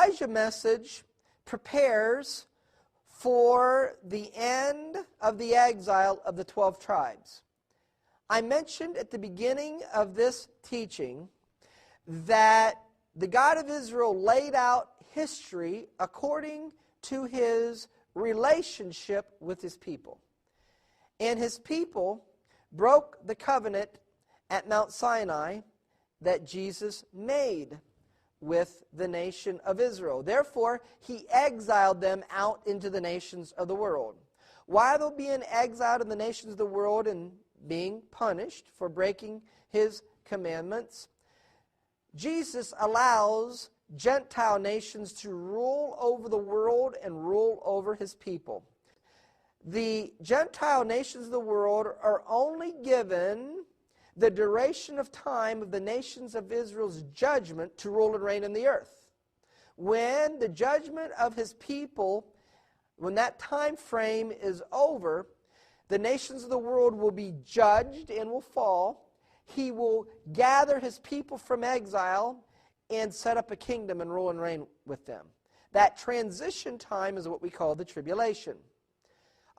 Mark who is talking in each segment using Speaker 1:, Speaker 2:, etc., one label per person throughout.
Speaker 1: Elijah message prepares for the end of the exile of the 12 tribes. I mentioned at the beginning of this teaching that the God of Israel laid out history according to his relationship with his people. And his people broke the covenant at Mount Sinai that Jesus made with the nation of Israel. Therefore, he exiled them out into the nations of the world. While they'll be in exile in the nations of the world and being punished for breaking his commandments, Jesus allows Gentile nations to rule over the world and rule over his people. The Gentile nations of the world are only given the duration of time of the nations of Israel's judgment to rule and reign in the earth. When the judgment of his people, when that time frame is over, the nations of the world will be judged and will fall. He will gather his people from exile and set up a kingdom and rule and reign with them. That transition time is what we call the tribulation.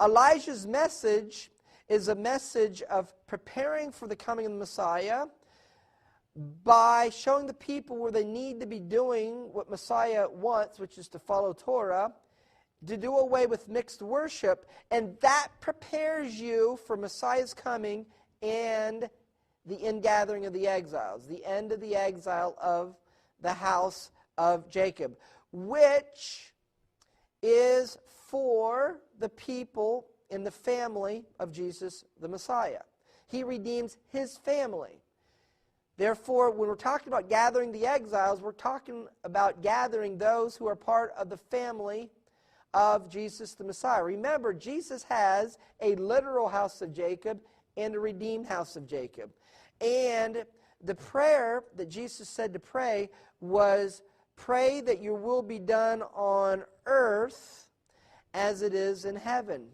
Speaker 1: Elijah's message is a message of preparing for the coming of the Messiah by showing the people where they need to be doing what Messiah wants, which is to follow Torah, to do away with mixed worship, and that prepares you for Messiah's coming and the ingathering of the exiles, the end of the exile of the house of Jacob, which is for the people in the family of Jesus the Messiah. He redeems his family. Therefore, when we're talking about gathering the exiles, we're talking about gathering those who are part of the family of Jesus the Messiah. Remember, Jesus has a literal house of Jacob and a redeemed house of Jacob. And the prayer that Jesus said to pray was, pray that your will be done on earth as it is in heaven.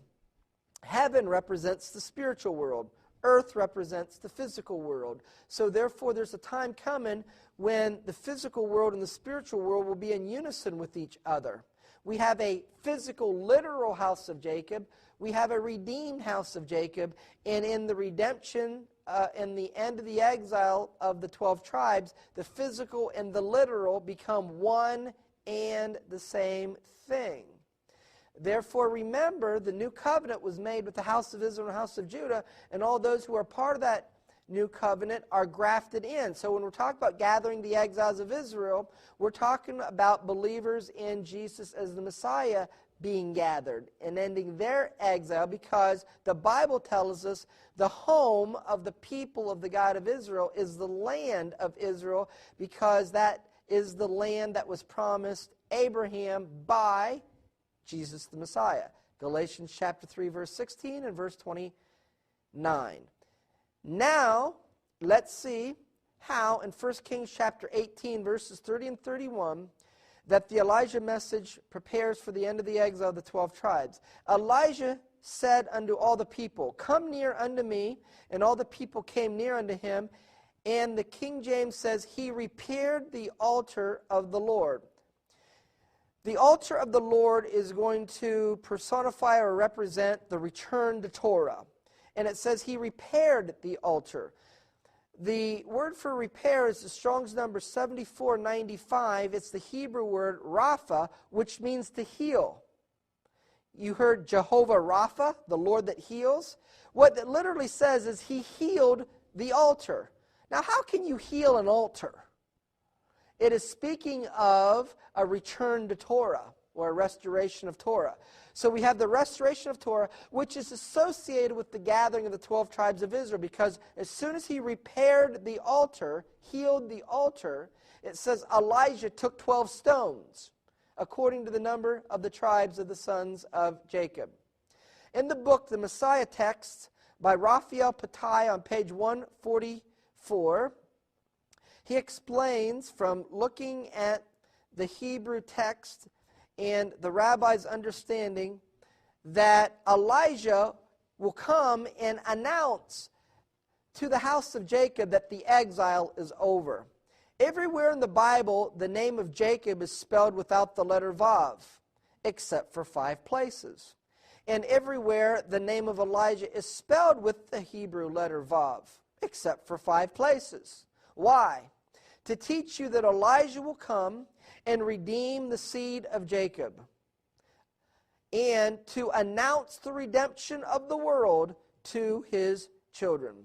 Speaker 1: Heaven represents the spiritual world. Earth represents the physical world. So therefore, there's a time coming when the physical world and the spiritual world will be in unison with each other. We have a physical, literal house of Jacob. We have a redeemed house of Jacob. And in the redemption, in the end of the exile of the 12 tribes, the physical and the literal become one and the same thing. Therefore, remember, the new covenant was made with the house of Israel and the house of Judah, and all those who are part of that new covenant are grafted in. So when we're talking about gathering the exiles of Israel, we're talking about believers in Jesus as the Messiah being gathered and ending their exile, because the Bible tells us the home of the people of the God of Israel is the land of Israel, because that is the land that was promised Abraham by Jesus the Messiah. Galatians chapter 3, verse 16 and verse 29. Now, let's see how in 1 Kings chapter 18, verses 30 and 31, that the Elijah message prepares for the end of the exile of the 12 tribes. Elijah said unto all the people, come near unto me, and all the people came near unto him. And the King James says, he repaired the altar of the Lord. The altar of the Lord is going to personify or represent the return to Torah. And it says he repaired the altar. The word for repair is the Strong's number 7495. It's the Hebrew word rapha, which means to heal. You heard Jehovah Rapha, the Lord that heals. What it literally says is he healed the altar. Now, how can you heal an altar? It is speaking of a return to Torah, or a restoration of Torah. So we have the restoration of Torah, which is associated with the gathering of the 12 tribes of Israel, because as soon as he repaired the altar, healed the altar, it says Elijah took 12 stones, according to the number of the tribes of the sons of Jacob. In the book, The Messiah Text, by Raphael Patai on page 144, he explains, from looking at the Hebrew text and the rabbi's understanding, that Elijah will come and announce to the house of Jacob that the exile is over. Everywhere in the Bible, the name of Jacob is spelled without the letter Vav, except for 5 places. And everywhere, the name of Elijah is spelled with the Hebrew letter Vav, except for 5 places. Why? To teach you that Elijah will come and redeem the seed of Jacob, and to announce the redemption of the world to his children.